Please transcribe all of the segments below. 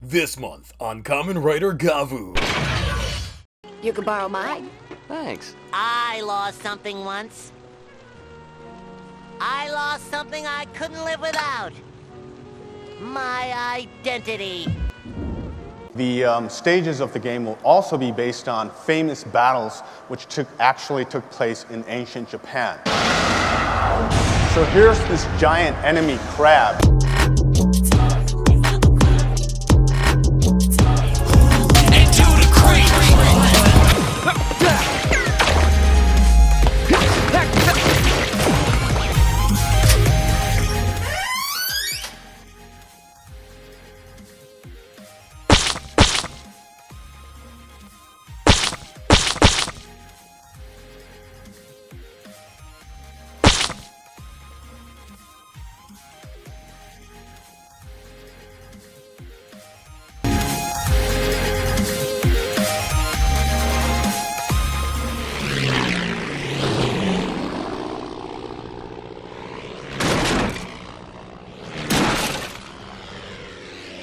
This month on Kamen Rider Gavu. You can borrow mine. Thanks. I lost something once. I lost something I couldn't live without. My identity. The stages of the game will also be based on famous battles which actually took place in ancient Japan. So here's this giant enemy crab.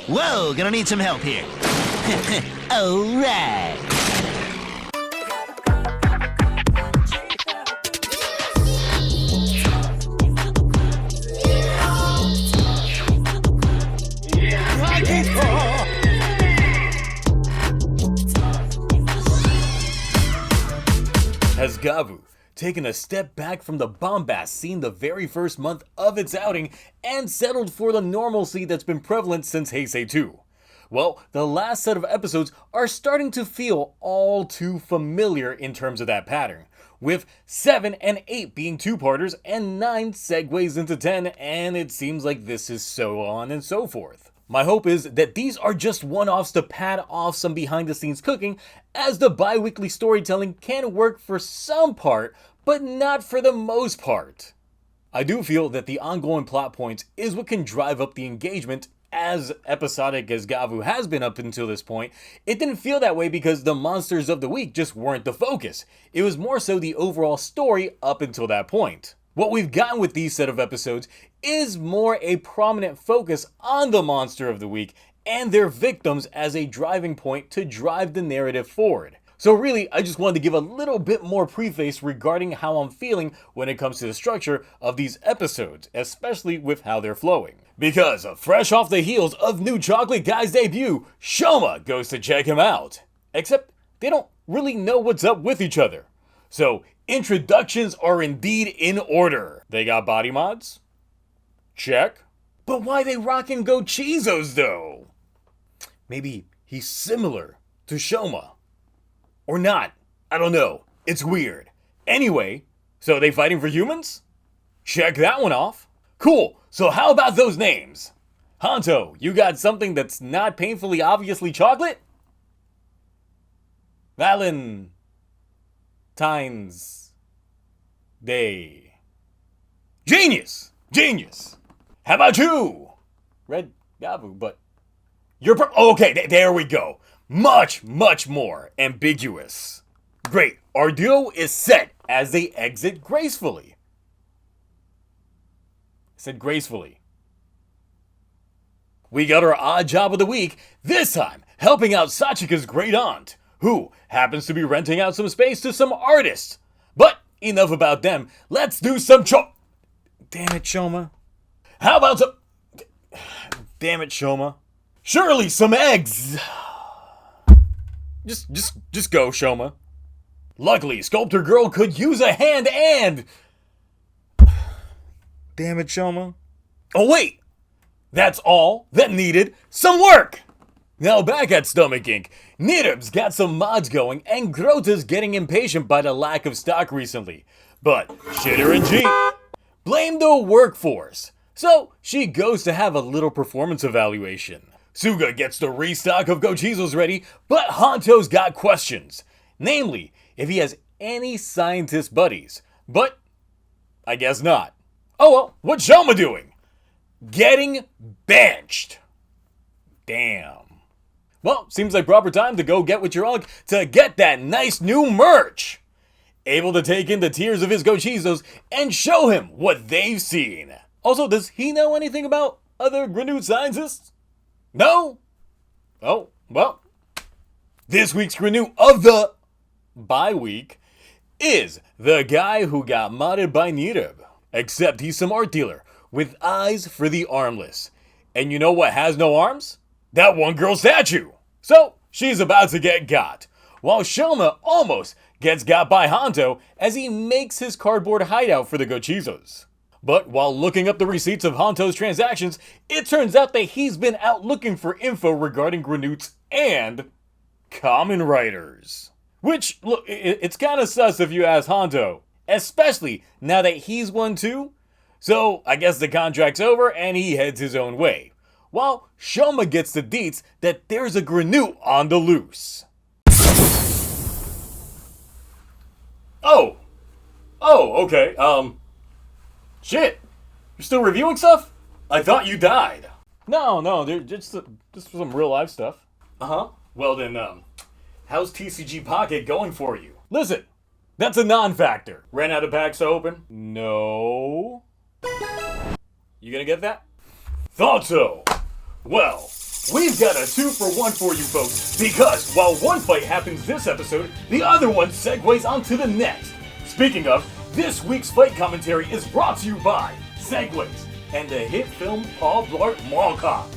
Whoa, gonna need some help here. Alright. Has Gavu taken a step back from the bombast seen the very first month of its outing and settled for the normalcy that's been prevalent since Heisei 2? Well, the last set of episodes are starting to feel all too familiar in terms of that pattern, with 7 and 8 being two-parters and 9 segues into 10, and it seems like this is so on and so forth. My hope is that these are just one-offs to pad off some behind-the-scenes cooking, as the bi-weekly storytelling can work for some part, but not for the most part. I do feel that the ongoing plot points is what can drive up the engagement. As episodic as Gavu has been up until this point, it didn't feel that way because the monsters of the week just weren't the focus. It was more so the overall story up until that point. What we've gotten with these set of episodes is more a prominent focus on the monster of the week and their victims as a driving point to drive the narrative forward. So really, I just wanted to give a little bit more preface regarding how I'm feeling when it comes to the structure of these episodes, especially with how they're flowing. Because fresh off the heels of New Chocolate Guy's debut, Shoma goes to check him out. Except they don't really know what's up with each other. So introductions are indeed in order. They got body mods? Check. But why they rockin' Go Chizos though? Maybe he's similar to Shoma. Or not. I don't know. It's weird. Anyway, so they fighting for humans? Check that one off. Cool. So how about those names? Hanto, you got something that's not painfully obviously chocolate? Valentine's Day. Genius! Genius! How about you? Red Gavu, but you're okay, there we go. Much, much more ambiguous. Great, our duo is set as they exit gracefully. I said gracefully. We got our odd job of the week, this time helping out Sachika's great aunt, who happens to be renting out some space to some artists. But enough about them, let's do some Damn it, Shoma. How about some... Damn it, Shoma. Surely some eggs. Just go, Shoma. Luckily, Sculptor Girl could use a hand and... Damn it, Shoma. Oh, wait! That's all that needed some work! Now back at Stomach Inc., Nirub's got some mods going, and Grota's getting impatient by the lack of stock recently. But Shitter and G blame the workforce, so she goes to have a little performance evaluation. Suga gets the restock of Gochizos ready, but Hanto's got questions. Namely, if he has any scientist buddies. But I guess not. Oh well, what's Shoma doing? Getting benched. Damn. Well, seems like proper time to go get with your unk to get that nice new merch. Able to take in the tears of his Gochizos and show him what they've seen. Also, does he know anything about other renewed scientists? No? Oh, well, this week's renew of the bye week is the guy who got modded by Nirab. Except he's some art dealer with eyes for the armless. And you know what has no arms? That one girl statue. So, she's about to get got. While Shoma almost gets got by Hanto as he makes his cardboard hideout for the Gochizos. But while looking up the receipts of Hanto's transactions, it turns out that he's been out looking for info regarding Granoots and Kamen Riders. Which, look, it's kind of sus if you ask Hanto, especially now that he's one too. So, I guess the contract's over and he heads his own way. While Shoma gets the deets that there's a Granoot on the loose. Oh, okay, shit, you're still reviewing stuff? I thought you died. No, they're just some real life stuff. Uh-huh, well then, how's TCG Pocket going for you? Listen, that's a non-factor. Ran out of packs to open? No. You gonna get that? Thought so. Well, we've got a 2-for-1 for you folks, because while one fight happens this episode, the other one segues onto the next. Speaking of, this week's fight commentary is brought to you by Segways and the hit film Paul Blart Mall Cop.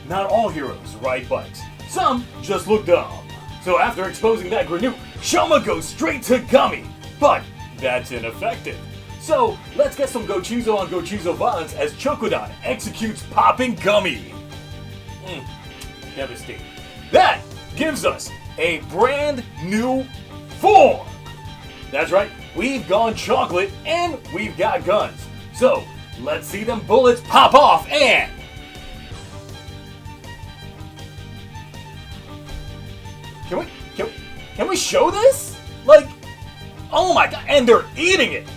Not all heroes ride bikes. Some just look dumb. So after exposing that Granoot, Shoma goes straight to Gummy. But that's ineffective. So let's get some Gochizo on Gochizo violence as Chokodan executes Popping Gummy. Devastating. That gives us a brand new form. That's right, we've gone chocolate and we've got guns. So let's see them bullets pop off and... Can we show this? Like, oh my god, and they're eating it.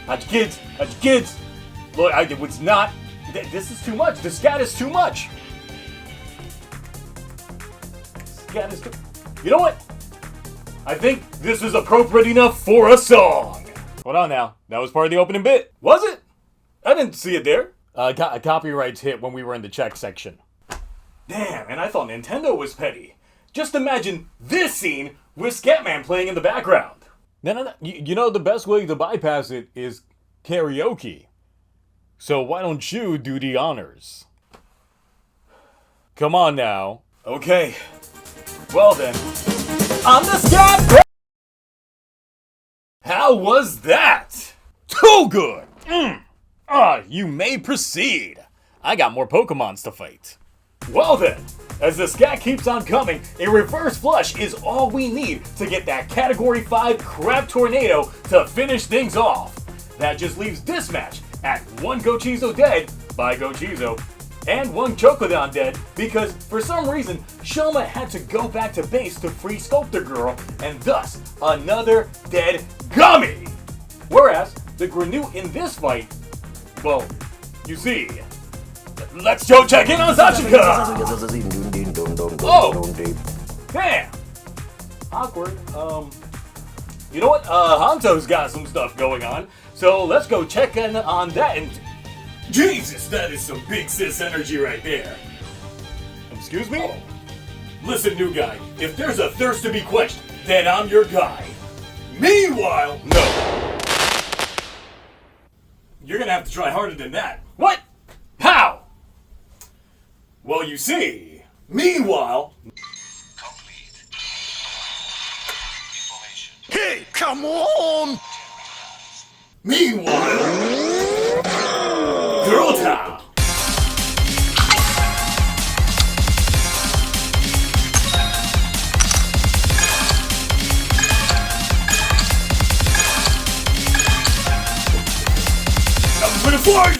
How'd you kids? Look, it's not, this is too much. The scat is too much. You know what? I think this is appropriate enough for a song. Hold on now. That was part of the opening bit. Was it? I didn't see it there. Copyrights hit when we were in the check section. Damn, and I thought Nintendo was petty. Just imagine this scene with Scatman playing in the background. No. You know the best way to bypass it is karaoke. So why don't you do the honors? Come on now. Okay. Well then, I'm the Scat. How was that? Too good. You may proceed. I got more Pokemons to fight. Well then, as the scat keeps on coming, a reverse flush is all we need to get that Category 5 Crap Tornado to finish things off. That just leaves this match at 1 Gochizo dead by Gochizo, and 1 Chokodan dead because for some reason Shoma had to go back to base to free Sculptor Girl, and thus another dead Gummy! Whereas the Granoot in this fight, well, you see, let's go check in on Sachika! Oh! Damn! Awkward. You know what? Hanto's got some stuff going on, so let's go check in on that and... Jesus, that is some big sis energy right there. Excuse me? Oh. Listen, new guy, if there's a thirst to be quenched, then I'm your guy. Meanwhile, no. You're gonna have to try harder than that. What? How? Well, you see, meanwhile... Complete. Information. Hey, come on! Meanwhile... Girl Town! For the force!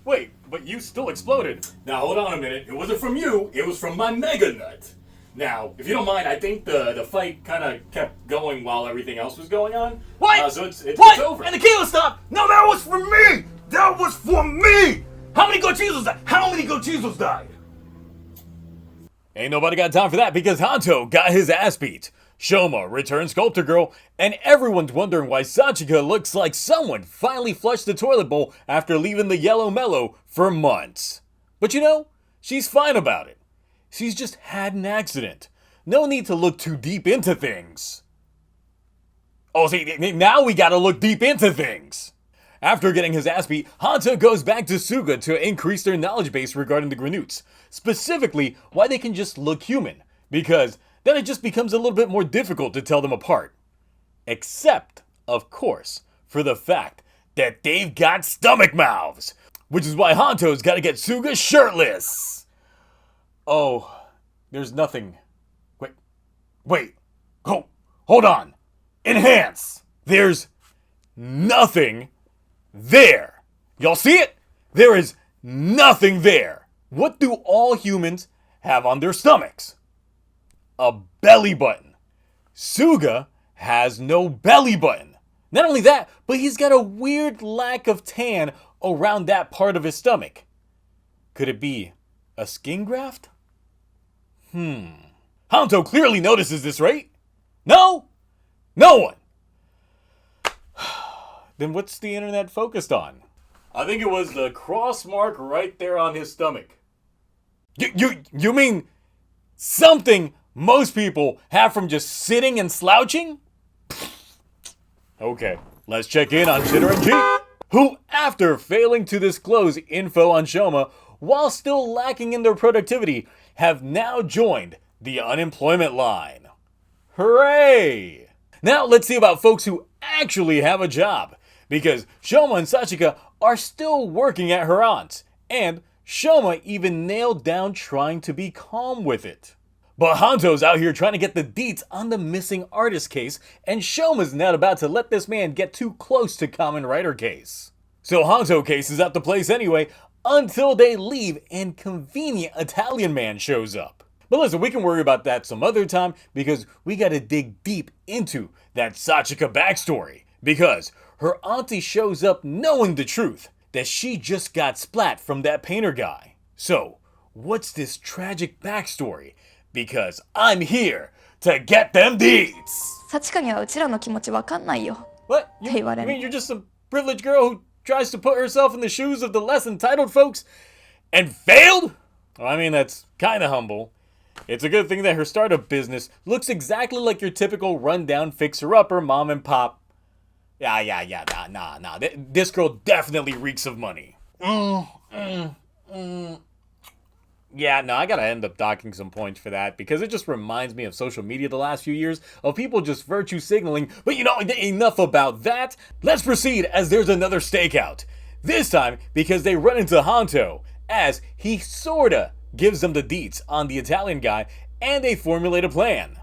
Wait, but you still exploded. Now hold on a minute. It wasn't from you, it was from my Mega Nut. Now, if you don't mind, I think the fight kind of kept going while everything else was going on. What? So it's over. And the kilo stopped! No, that was for me! That was for me! How many Gochizos died? How many Gochizos died? Ain't nobody got time for that because Hanto got his ass beat. Shoma returned Sculptor Girl, and everyone's wondering why Sachika looks like someone finally flushed the toilet bowl after leaving the Yellow Mellow for months. But you know, she's fine about it. She's just had an accident. No need to look too deep into things. Oh, see, now we gotta look deep into things. After getting his ass beat, Hanto goes back to Suga to increase their knowledge base regarding the Granoots. Specifically, why they can just look human. Because then it just becomes a little bit more difficult to tell them apart. Except, of course, for the fact that they've got stomach mouths. Which is why Hanto's gotta get Suga shirtless. Oh, there's nothing. Wait. Oh, hold on. Enhance. There's nothing there. Y'all see it? There is nothing there. What do all humans have on their stomachs? A belly button. Suga has no belly button. Not only that, but he's got a weird lack of tan around that part of his stomach. Could it be a skin graft? Hanto clearly notices this, right? No? No one. Then what's the internet focused on? I think it was the cross mark right there on his stomach. You mean something most people have from just sitting and slouching? Okay, let's check in on Shitter and G, who, after failing to disclose info on Shoma while still lacking in their productivity, have now joined the unemployment line. Hooray! Now let's see about folks who actually have a job, because Shoma and Sachika are still working at her aunt's, and Shoma even nailed down trying to be calm with it. But Hanto's out here trying to get the deets on the missing artist case, and Shoma's not about to let this man get too close to Kamen Rider case. So Hanto cases out the place anyway, until they leave and convenient Italian man shows up. But listen, we can worry about that some other time, because we gotta dig deep into that Sachika backstory. Because her auntie shows up knowing the truth, that she just got splat from that painter guy. So, what's this tragic backstory? Because I'm here to get them deeds! 幸かにはうちらの気持ちわかんないよ。 What? You mean you're just some privileged girl who tries to put herself in the shoes of the less entitled folks and failed? Well, I mean, that's kinda humble. It's a good thing that her startup business looks exactly like your typical rundown fixer-upper mom and pop. Nah. This girl definitely reeks of money. Yeah, no, I gotta end up docking some points for that, because it just reminds me of social media the last few years, of people just virtue signaling. But you know, enough about that. Let's proceed, as there's another stakeout. This time, because they run into Hanto, as he sorta gives them the deets on the Italian guy, and they formulate a plan.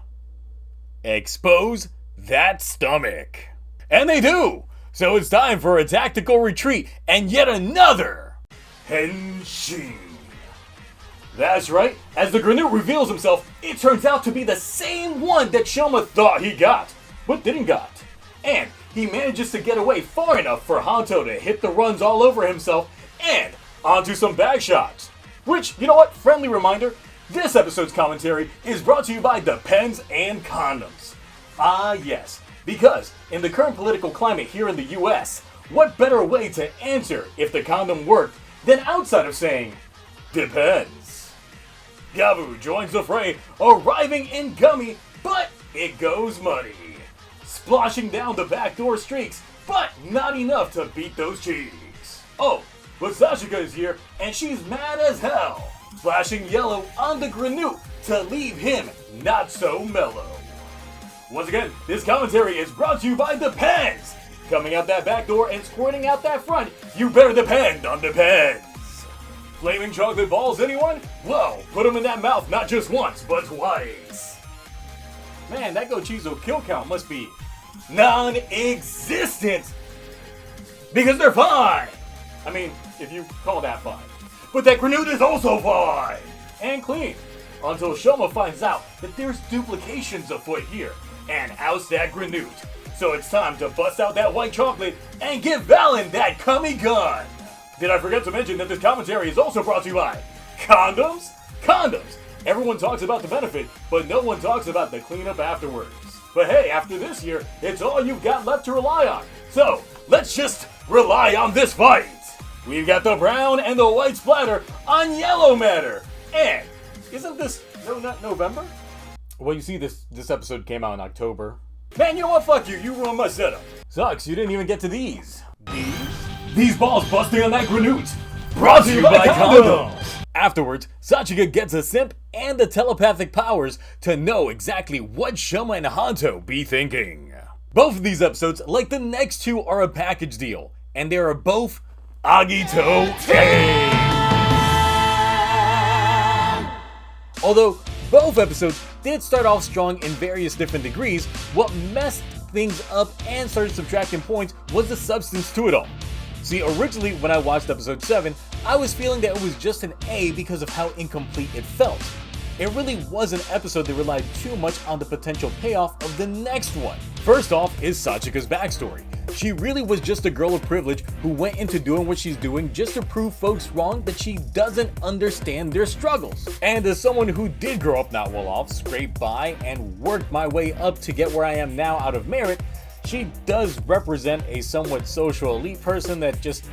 Expose that stomach. And they do! So it's time for a tactical retreat, and yet another Henshin. That's right, as the Granoot reveals himself, it turns out to be the same one that Shoma thought he got, but didn't got. And he manages to get away far enough for Hanto to hit the runs all over himself, and onto some bag shots. Which, you know what, friendly reminder, this episode's commentary is brought to you by Depends and Condoms. Ah yes, because in the current political climate here in the US, what better way to answer if the condom worked than outside of saying, depends. Gavu joins the fray, arriving in gummy, but it goes muddy. Splashing down the backdoor streaks, but not enough to beat those cheeks. Oh, but Sachika is here, and she's mad as hell, splashing yellow on the Granoot to leave him not so mellow. Once again, this commentary is brought to you by Depends. Coming out that back door and squirting out that front, you better depend on Depends. Flaming chocolate balls, anyone? Well, put them in that mouth not just once, but twice. Man, that Gochizo kill count must be non-existent, because they're fine. I mean, if you call that fine. But that Granoot is also fine and clean, until Shoma finds out that there's duplications afoot here and outs that Granoot. So it's time to bust out that white chocolate and give Valen that cummy gun. Did I forget to mention that this commentary is also brought to you by Condoms? Condoms! Everyone talks about the benefit, but no one talks about the cleanup afterwards. But hey, after this year, it's all you've got left to rely on. So, let's just rely on this fight! We've got the brown and the white splatter on yellow matter. And Isn't this not November? Well, you see, this episode came out in October. Man, you know what? Fuck you. You ruined my setup. Sucks. You didn't even get to these. These balls busting on that granute. Brought to you by condoms. Afterwards, Sachika gets a simp and the telepathic powers to know exactly what Shoma and Hanto be thinking. Both of these episodes, like the next two, are a package deal, and they are both Agito Tei. Although both episodes did start off strong in various different degrees, what messed things up and started subtracting points was the substance to it all. See, originally when I watched episode 7, I was feeling that it was just an A because of how incomplete it felt. It really was an episode that relied too much on the potential payoff of the next one. First off is Sachika's backstory. She really was just a girl of privilege who went into doing what she's doing just to prove folks wrong that she doesn't understand their struggles. And as someone who did grow up not well off, scraped by, and worked my way up to get where I am now out of merit, she does represent a somewhat social elite person that just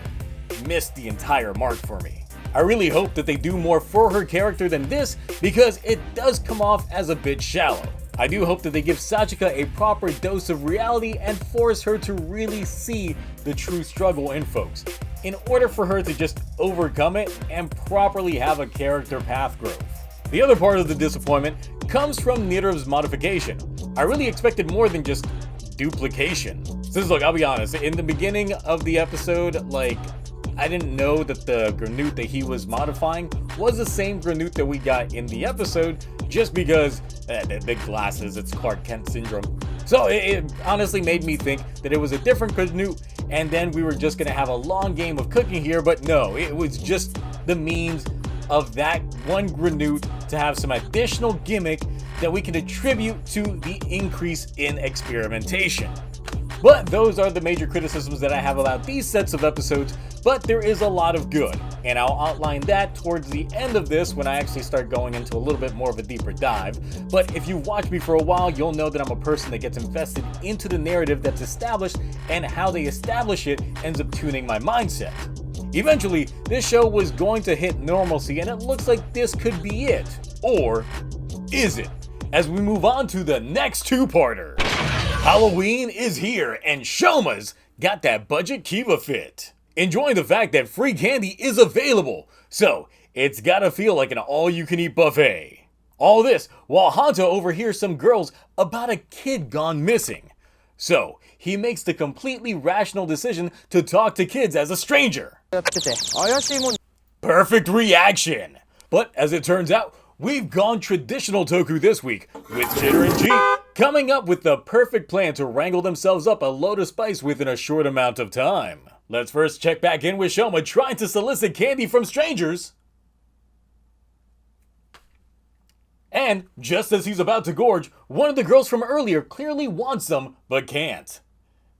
missed the entire mark for me. I really hope that they do more for her character than this, because it does come off as a bit shallow. I do hope that they give Sachika a proper dose of reality and force her to really see the true struggle in folks, in order for her to just overcome it and properly have a character path growth. The other part of the disappointment comes from Nirov's modification. I really expected more than just duplication. Since look, I'll be honest, in the beginning of the episode, I didn't know that the granute that he was modifying was the same granute that we got in the episode, just because the glasses, it's Clark Kent syndrome. So it honestly made me think that it was a different granute, and then we were just gonna have a long game of cooking here, but no, it was just the means of that one granute to have some additional gimmick that we can attribute to the increase in experimentation. But those are the major criticisms that I have about these sets of episodes, but there is a lot of good, and I'll outline that towards the end of this when I actually start going into a little bit more of a deeper dive. But if you've watched me for a while, you'll know that I'm a person that gets invested into the narrative that's established, and how they establish it ends up tuning my mindset. Eventually, this show was going to hit normalcy, and it looks like this could be it. Or is it? As we move on to the next two-parter. Halloween is here, and Shoma's got that budget Kiva fit. Enjoying the fact that free candy is available, so it's gotta feel like an all-you-can-eat buffet. All this while Hanto overhears some girls about a kid gone missing. So he makes the completely rational decision to talk to kids as a stranger. Perfect reaction! But as it turns out, we've gone traditional Toku this week, with Chitter and G coming up with the perfect plan to wrangle themselves up a load of spice within a short amount of time. Let's first check back in with Shoma trying to solicit candy from strangers. And just as he's about to gorge, one of the girls from earlier clearly wants some, but can't.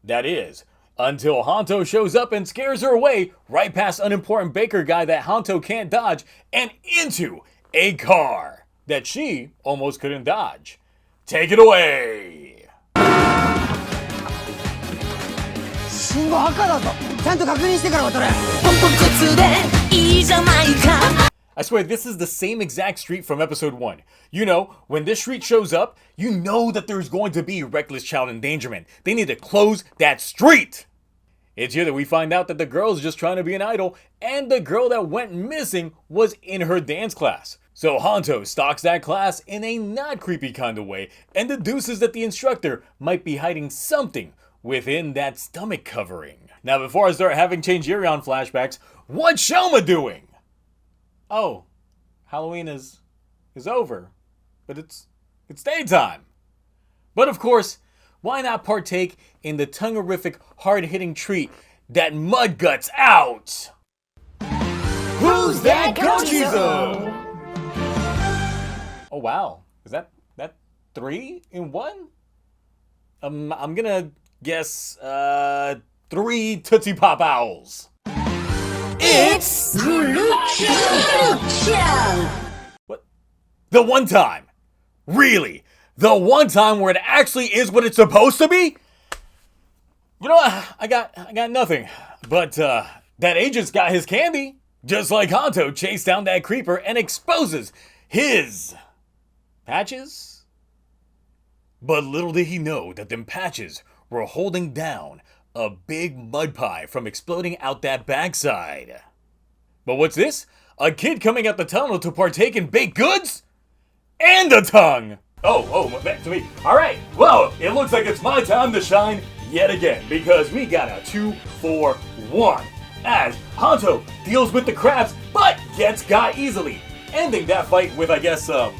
That is, until Hanto shows up and scares her away right past unimportant baker guy that Hanto can't dodge and into a car that she almost couldn't dodge. Take it away! I swear this is the same exact street from episode 1. You know, when this street shows up, you know that there's going to be reckless child endangerment. They need to close that street! It's here that we find out that the girl's just trying to be an idol, and the girl that went missing was in her dance class. So Hanto stalks that class in a not creepy kind of way, and deduces that the instructor might be hiding something within that stomach covering. Now before I start having Change-Yurion flashbacks, what's Shoma doing? Oh, Halloween is over, but it's daytime. But of course, why not partake in the tongue-horrific, hard-hitting treat that mud guts out? Who's that Gochizo? Oh wow, is that 3 in 1? I'm gonna guess 3 Tootsie Pop Owls. It's what? The one time? Really? The one time where it actually is what it's supposed to be? You know what? I got nothing. But that agent's got his candy. Just like Hanto chased down that creeper and exposes his patches? But little did he know that them patches were holding down a big mud pie from exploding out that backside. But what's this? A kid coming out the tunnel to partake in baked goods? And a tongue! Oh, back to me. Alright, well, it looks like it's my time to shine yet again, because we got a 2-for-1. As Hanto deals with the crabs, but gets got easily, ending that fight with, I guess, a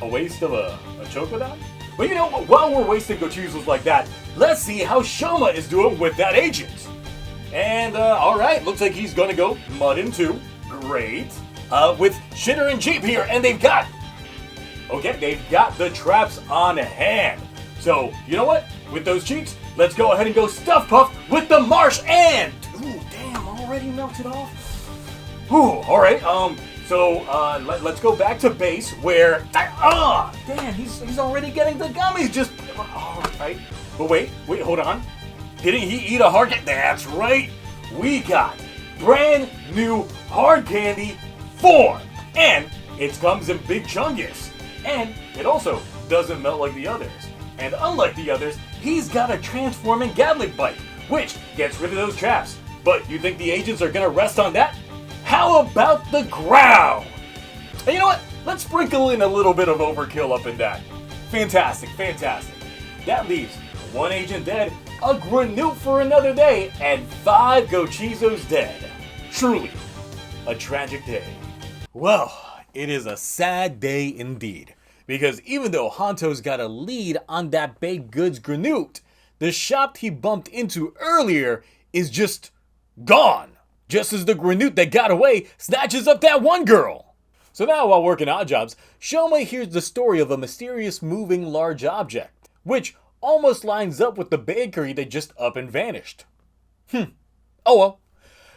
waste of a Chocodan? But you know, while we're wasting Gochuzos like that, let's see how Shoma is doing with that agent. And, alright, looks like he's gonna go Muddin too. Great. With Shitter and Jeep here, and they've got the traps on hand. So, you know what? With those cheeks, let's go ahead and go Stuff Puff with the Marsh and... Ooh, damn, already melted off. Ooh, alright, let's go back to base where... damn, he's already getting the gummies, just... Alright, but wait, hold on. Didn't he eat a hard candy? That's right, we got brand new hard candy form. And it comes in big chungus. And it also doesn't melt like the others. And unlike the others, he's got a transforming Gatling bike, which gets rid of those traps. But you think the agents are gonna rest on that? How about the ground? And you know what? Let's sprinkle in a little bit of overkill up in that. Fantastic, fantastic. That leaves one agent dead, a Granute for another day, and 5 Gochizos dead. Truly, a tragic day. Well, it is a sad day indeed. Because even though Hanto's got a lead on that baked goods Granute, the shop he bumped into earlier is just gone. Just as the Granute that got away snatches up that one girl. So now while working odd jobs, Shoma hears the story of a mysterious moving large object, which almost lines up with the bakery that just up and vanished. Oh well.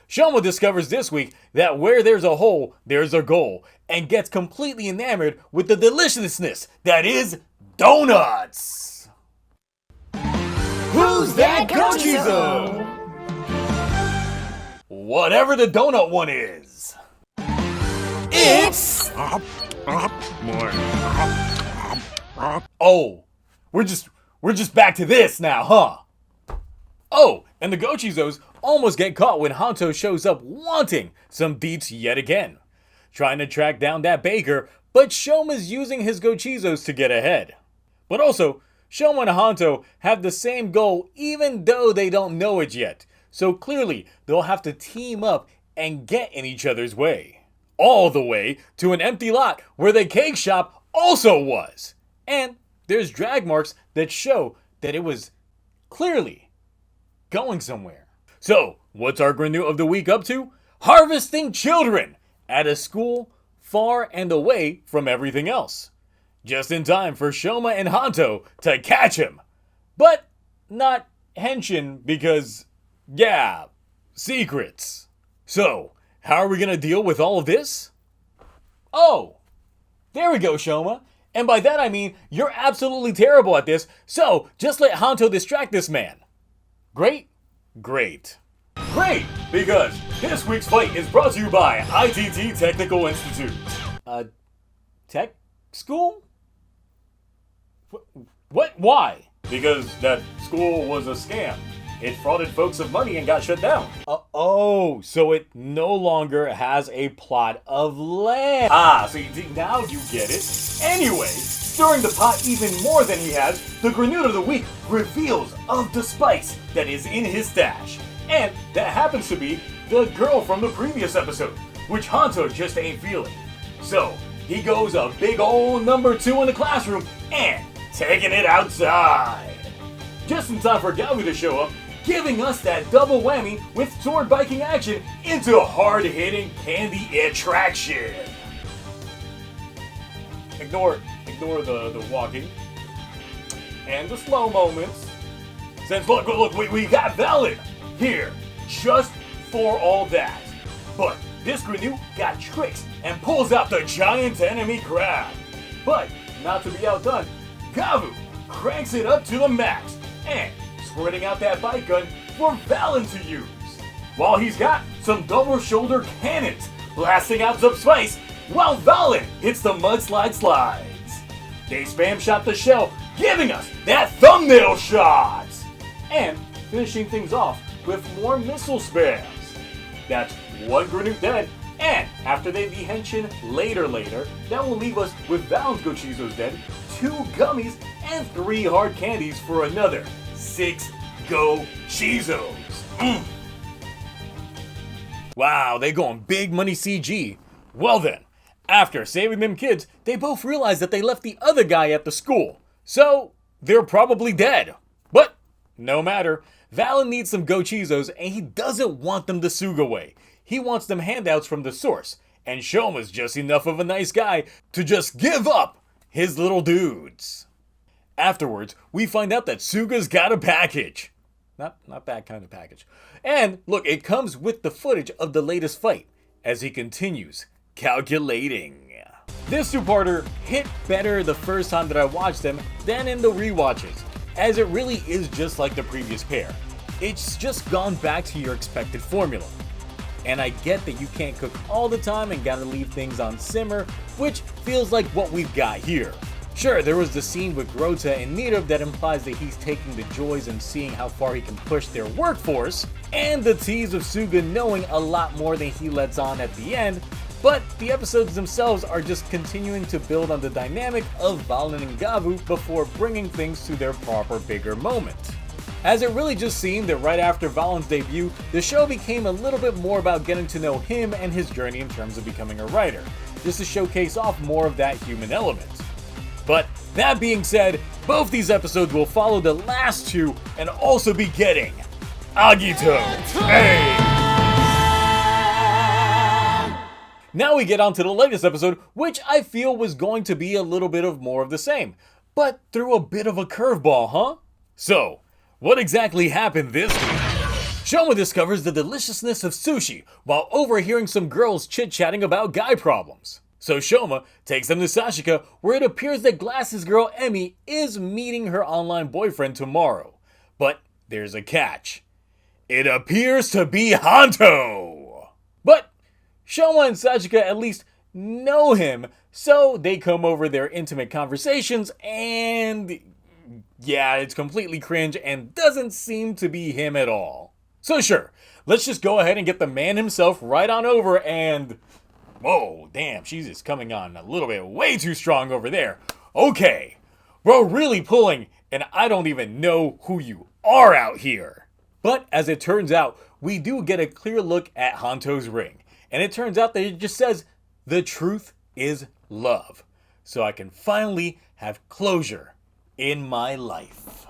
Shoma discovers this week that where there's a hole, there's a goal, and gets completely enamored with the deliciousness that is donuts. Who's that Gochizo? Whatever the donut one is. It's... Oh, we're just back to this now, huh? Oh, and the Gochizos almost get caught when Hanto shows up wanting some deets yet again. Trying to track down that baker, but Shoma's using his Gochizos to get ahead. But also, Shoma and Hanto have the same goal even though they don't know it yet. So clearly, they'll have to team up and get in each other's way. All the way to an empty lot where the cake shop also was. And there's drag marks that show that it was clearly going somewhere. So, what's our Granute of the week up to? Harvesting children at a school far and away from everything else. Just in time for Shoma and Hanto to catch him. But not henshin because, yeah, secrets. So, how are we gonna deal with all of this? Oh, there we go, Shoma. And by that I mean, you're absolutely terrible at this, so just let Hanto distract this man. Great? Great. Great! Because this week's fight is brought to you by ITT Technical Institute. Tech school? What? Why? Because that school was a scam. It frauded folks of money and got shut down. So it no longer has a plot of land. So now you get it. Anyway, stirring the pot even more than he has, the Granute of the Week reveals of the spice that is in his stash. And that happens to be the girl from the previous episode, which Hanto just ain't feeling. So, he goes a big old number 2 in the classroom and taking it outside. Just in time for Gavu to show up, giving us that double whammy with sword biking action into hard-hitting candy attraction. Ignore the walking and the slow moments. Since look, we got Velen here just for all that. But this Granute got tricks and pulls out the giant enemy crab. But not to be outdone, Gavu cranks it up to the max and squirting out that bike gun for Valen to use. While he's got some double shoulder cannons blasting out some spice while Valen hits the mudslide slides. They spam shot the shell, giving us that thumbnail shot! And finishing things off with more missile spams. That's one Granute dead, and after they dehension later, that will leave us with Valen's Gochizos dead, 2 gummies, and 3 hard candies for another 6 Gochizos. Wow, they going big money CG. Well then, after saving them kids, they both realize that they left the other guy at the school. So, they're probably dead. But, no matter, Valen needs some Gochizos and he doesn't want them to Sugaway. He wants them handouts from the source. And Shoma's just enough of a nice guy to just give up his little dudes. Afterwards, we find out that Suga's got a package. Not that kind of package. And look, it comes with the footage of the latest fight as he continues calculating. This two-parter hit better the first time that I watched them than in the rewatches, as it really is just like the previous pair. It's just gone back to your expected formula. And I get that you can't cook all the time and gotta leave things on simmer, which feels like what we've got here. Sure, there was the scene with Grota and Nidab that implies that he's taking the joys and seeing how far he can push their workforce, and the tease of Suga knowing a lot more than he lets on at the end, but the episodes themselves are just continuing to build on the dynamic of Valen and Gavu before bringing things to their proper bigger moment. As it really just seemed that right after Valen's debut, the show became a little bit more about getting to know him and his journey in terms of becoming a writer, just to showcase off more of that human element. But that being said, both these episodes will follow the last 2 and also be getting Agito. Hey! Now we get on to the latest episode, which I feel was going to be a little bit of more of the same, but threw a bit of a curveball, huh? So, what exactly happened this week? Shoma discovers the deliciousness of sushi while overhearing some girls chit-chatting about guy problems. So Shoma takes them to Sashika, where it appears that Glasses girl Emmy is meeting her online boyfriend tomorrow. But there's a catch. It appears to be Hanto! But Shoma and Sashika at least know him, so they come over their intimate conversations and yeah, it's completely cringe and doesn't seem to be him at all. So sure, let's just go ahead and get the man himself right on over and... Whoa, damn, she's just coming on a little bit way too strong over there. Okay, bro, really pulling, and I don't even know who you are out here. But as it turns out, we do get a clear look at Hanto's ring. And it turns out that it just says, the truth is love. So I can finally have closure in my life.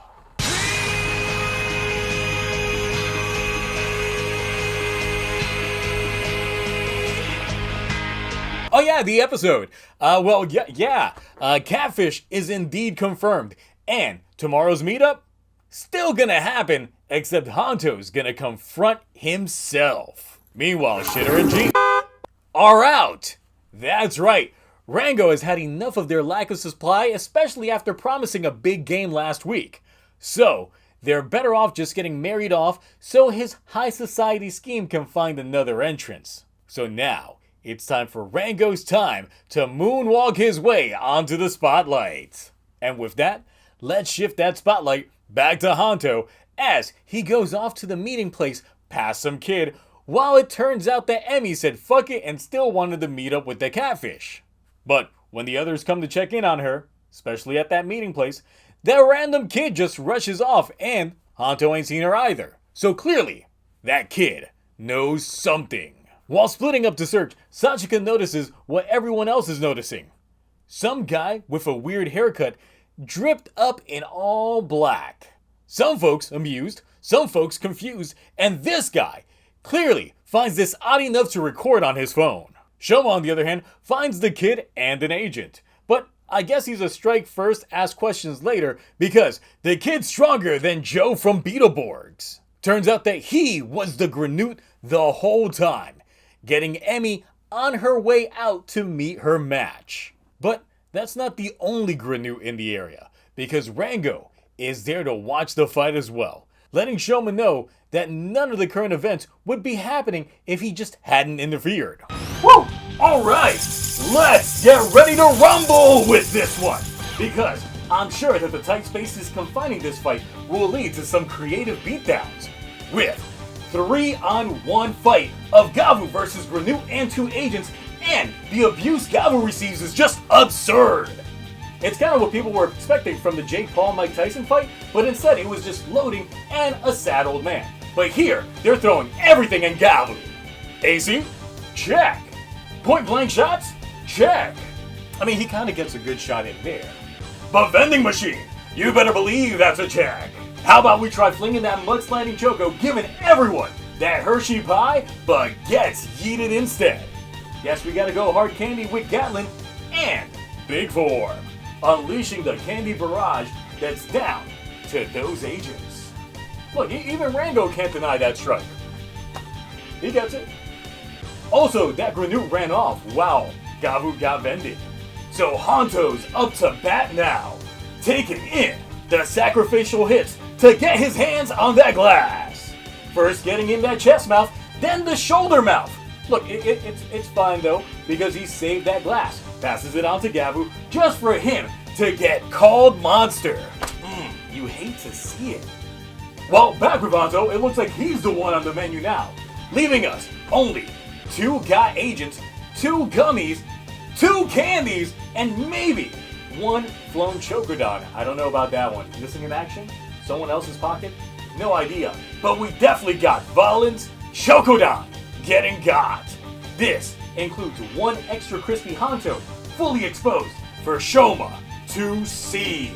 Oh yeah, the episode. Catfish is indeed confirmed. And tomorrow's meetup? Still gonna happen, except Hanto's gonna confront himself. Meanwhile, Shitter and G are out. That's right. Rango has had enough of their lack of supply, especially after promising a big game last week. So, they're better off just getting married off so his high society scheme can find another entrance. So now, it's time for Rango's time to moonwalk his way onto the spotlight. And with that, let's shift that spotlight back to Hanto as he goes off to the meeting place past some kid, while it turns out that Emmy said fuck it and still wanted to meet up with the catfish. But when the others come to check in on her, especially at that meeting place, that random kid just rushes off and Hanto ain't seen her either. So clearly, that kid knows something. While splitting up to search, Sachika notices what everyone else is noticing. Some guy with a weird haircut dripped up in all black. Some folks amused, some folks confused, and this guy clearly finds this odd enough to record on his phone. Shoma, on the other hand, finds the kid and an agent. But I guess he's a strike first, ask questions later, because the kid's stronger than Joe from Beetleborgs. Turns out that he was the Granute the whole time, getting Emmy on her way out to meet her match. But that's not the only Granute in the area, because Rango is there to watch the fight as well, letting Shoma know that none of the current events would be happening if he just hadn't interfered. Woo! Alright, let's get ready to rumble with this one! Because I'm sure that the tight spaces confining this fight will lead to some creative beatdowns. With 3-on-1 fight of Gavu versus Granu and 2 agents, and the abuse Gavu receives is just absurd! It's kind of what people were expecting from the Jake Paul-Mike Tyson fight, but instead it was just loading and a sad old man. But here, they're throwing everything in Gavu. AC? Check. Point blank shots? Check. I mean, he kind of gets a good shot in there. But vending machine? You better believe that's a check. How about we try flinging that mudsliding choco, giving everyone that Hershey pie, but gets yeeted instead. Yes, we gotta go hard candy with Gatlin and Big Form, unleashing the candy barrage that's down to those agents. Look, even Rango can't deny that strike. He gets it. Also, that Granu ran off while Gavu got vended. So Honto's up to bat now, taking in the sacrificial hits to get his hands on that glass. First getting in that chest mouth, then the shoulder mouth. Look, it's fine though, because he saved that glass. Passes it on to Gavu just for him to get called monster. You hate to see it. Well, back with Honto, it looks like he's the one on the menu now, leaving us only 2 Got agents, 2 gummies, 2 candies, and maybe 1 flown Chocodon. I don't know about that one. Missing in action? Someone else's pocket? No idea. But we definitely got Valen's Chocodon getting got. This includes 1 extra crispy Honto, fully exposed for Shoma to see.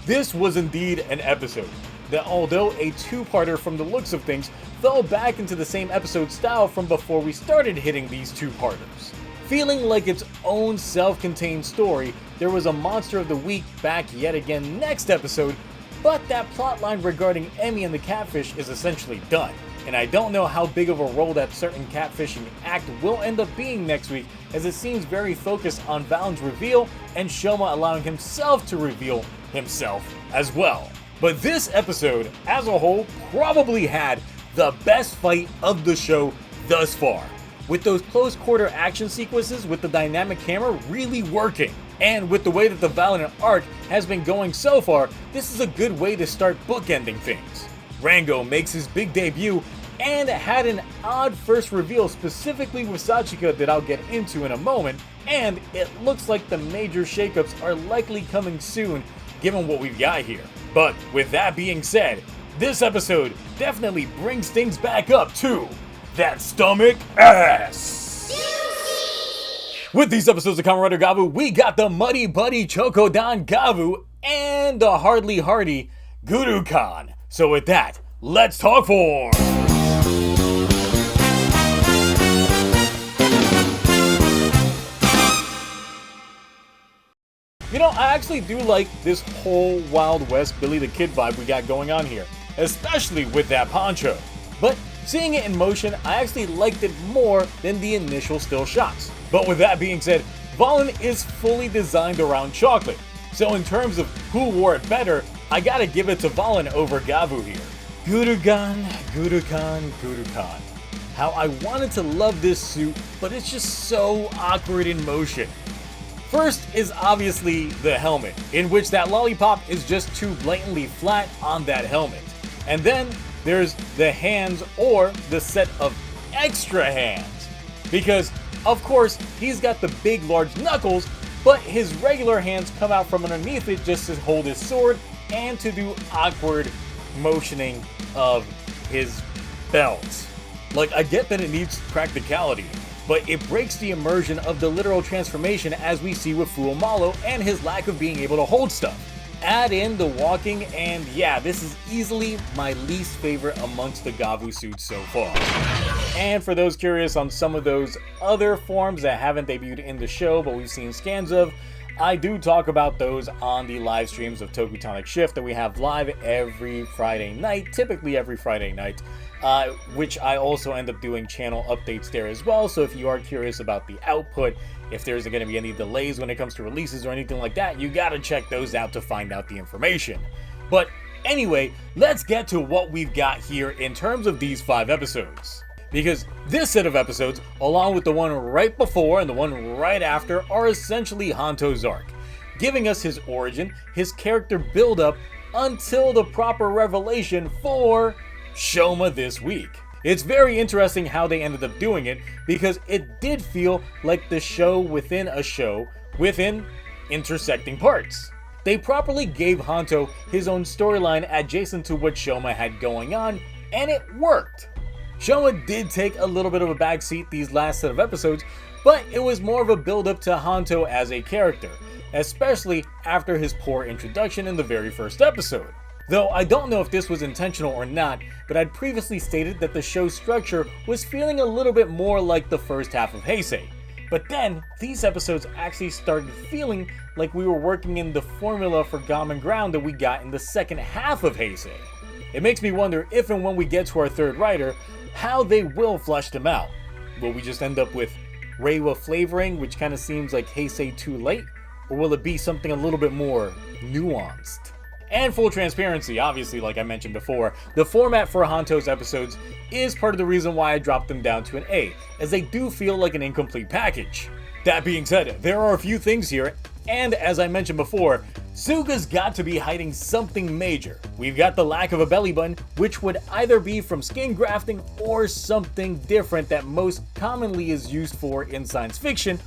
This was indeed an episode that, although a 2-parter from the looks of things, fell back into the same episode style from before we started hitting these 2-parters. Feeling like its own self-contained story, there was a Monster of the Week back yet again next episode, but that plotline regarding Emmy and the catfish is essentially done. And I don't know how big of a role that certain catfishing act will end up being next week, as it seems very focused on Valen's reveal and Shoma allowing himself to reveal himself as well. But this episode, as a whole, probably had the best fight of the show thus far, with those close quarter action sequences with the dynamic camera really working. And with the way that the Valen arc has been going so far, this is a good way to start bookending things. Rango makes his big debut and had an odd first reveal specifically with Sachika that I'll get into in a moment, and it looks like the major shakeups are likely coming soon given what we've got here. But with that being said, this episode definitely brings things back up to that stomach ass. With these episodes of Kamen Rider Gavu, we got the Muddy Buddy Chocodon Gavu and the Hardly Hardy Gurukan. So with that, let's talk form. You know, I actually do like this whole Wild West Billy the Kid vibe we got going on here, especially with that poncho. But seeing it in motion, I actually liked it more than the initial still shots. But with that being said, Valen is fully designed around chocolate. So in terms of who wore it better, I gotta give it to Valen over Gavu here. Gurukan, Gurukan, Gurukan. How I wanted to love this suit, but it's just so awkward in motion. First is obviously the helmet, in which that lollipop is just too blatantly flat on that helmet. And then there's the hands, or the set of extra hands. Because, of course, he's got the big large knuckles, but his regular hands come out from underneath it just to hold his sword and to do awkward motioning of his belt. Like, I get that it needs practicality, but it breaks the immersion of the literal transformation as we see with Fuomalo and his lack of being able to hold stuff. Add in the walking, and yeah, this is easily my least favorite amongst the Gavu suits so far. And for those curious on some of those other forms that haven't debuted in the show but we've seen scans of, I do talk about those on the live streams of Tokutonic Shift that we have live every Friday night, typically every Friday night, which I also end up doing channel updates there as well. So if you are curious about the output, if there's going to be any delays when it comes to releases or anything like that, you gotta check those out to find out the information. But anyway, let's get to what we've got here in terms of these 5 episodes. Because this set of episodes, along with the one right before and the one right after, are essentially Hanto's arc, giving us his origin, his character build-up, until the proper revelation for Shoma this week. It's very interesting how they ended up doing it, because it did feel like the show within a show within intersecting parts. They properly gave Hanto his own storyline adjacent to what Shoma had going on, and it worked. Shoma did take a little bit of a backseat these last set of episodes, but it was more of a build-up to Hanto as a character, especially after his poor introduction in the very first episode. Though I don't know if this was intentional or not, but I'd previously stated that the show's structure was feeling a little bit more like the first half of Heisei. But then, these episodes actually started feeling like we were working in the formula for Kamen ground that we got in the second half of Heisei. It makes me wonder if and when we get to our third writer, how they will flush them out. Will we just end up with Reiwa flavoring, which kind of seems like Heisei too late? Or will it be something a little bit more nuanced? And full transparency, obviously, like I mentioned before, the format for Hanto's episodes is part of the reason why I dropped them down to an A, as they do feel like an incomplete package. That being said, there are a few things here, and as I mentioned before, Suga's got to be hiding something major. We've got the lack of a belly button, which would either be from skin grafting or something different that most commonly is used for in science fiction,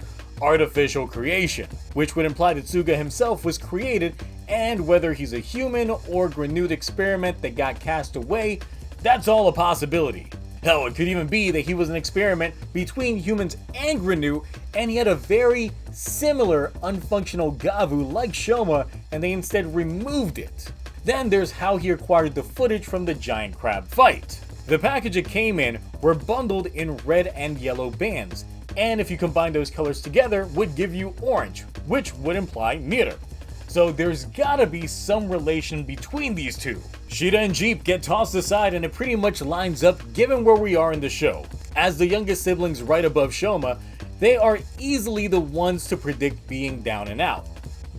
artificial creation, which would imply that Suga himself was created, and whether he's a human or Granute experiment that got cast away, that's all a possibility. Hell, it could even be that he was an experiment between humans and Granute, and he had a very similar unfunctional Gavu like Shoma, and they instead removed it. Then there's how he acquired the footage from the giant crab fight. The package it came in were bundled in red and yellow bands, and if you combine those colors together would give you orange, which would imply Nira. So there's gotta be some relation between these two. Shida and Jeep get tossed aside and it pretty much lines up given where we are in the show. As the youngest siblings right above Shoma, they are easily the ones to predict being down and out.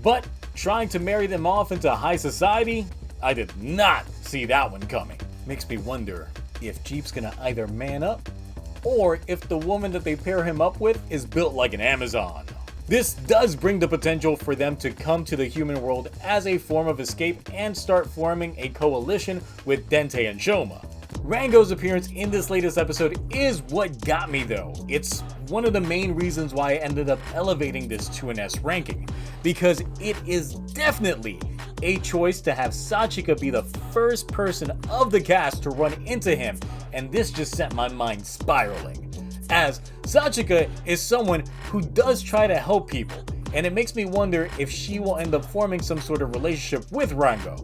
But trying to marry them off into high society, I did not see that one coming. Makes me wonder if Jeep's gonna either man up, or if the woman that they pair him up with is built like an Amazon. This does bring the potential for them to come to the human world as a form of escape and start forming a coalition with Dente and Shoma. Rango's appearance in this latest episode is what got me though. It's one of the main reasons why I ended up elevating this to an S ranking, because it is definitely a choice to have Sachika be the first person of the cast to run into him, and this just sent my mind spiraling. As Sachika is someone who does try to help people, and it makes me wonder if she will end up forming some sort of relationship with Rango.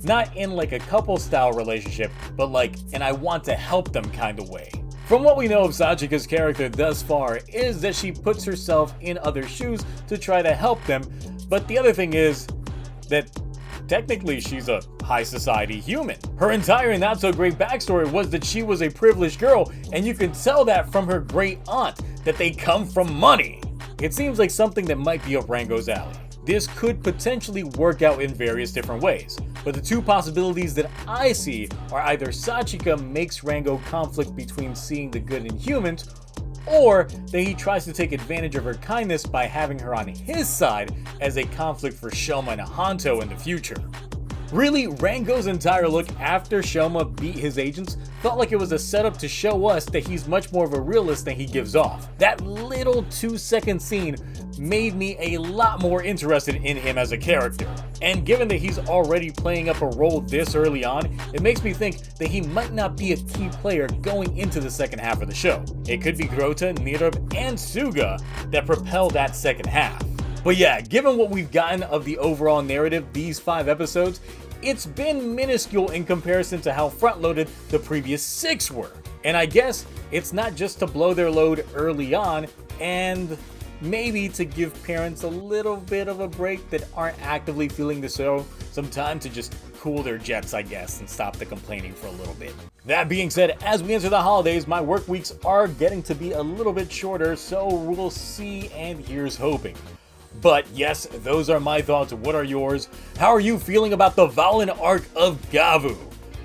Not in like a couple style relationship, but like an I want to help them kind of way. From what we know of Sachika's character thus far is that she puts herself in other shoes to try to help them, but the other thing is that technically she's a high society human. Her entire not so great backstory was that she was a privileged girl, and you can tell that from her great aunt, that they come from money. It seems like something that might be up Rango's alley. This could potentially work out in various different ways, but the two possibilities that I see are either Sachika makes Rango conflict between seeing the good in humans, or that he tries to take advantage of her kindness by having her on his side as a conflict for Shoma and Hanto in the future. Really, Rango's entire look after Shoma beat his agents felt like it was a setup to show us that he's much more of a realist than he gives off. That little 2-second scene made me a lot more interested in him as a character. And given that he's already playing up a role this early on, it makes me think that he might not be a key player going into the second half of the show. It could be Grota, Nirub, and Suga that propel that second half. But yeah, given what we've gotten of the overall narrative these 5 episodes, it's been minuscule in comparison to how front-loaded the previous 6 were. And I guess it's not just to blow their load early on, and maybe to give parents a little bit of a break that aren't actively feeling the show some time to just cool their jets, I guess, and stop the complaining for a little bit. That being said, as we enter the holidays, my work weeks are getting to be a little bit shorter, so we'll see, and here's hoping. But yes, those are my thoughts. What are yours? How are you feeling about the violent arc of Gavu?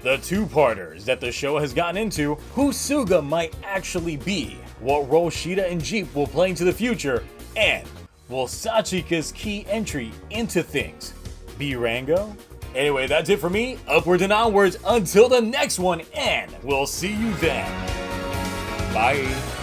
the two-parters that the show has gotten into, who Suga might actually be, what role Shida and Jeep will play into the future, and will Sachika's key entry into things be Rango? Anyway, that's it for me. Upwards and onwards until the next one, and we'll see you then. Bye.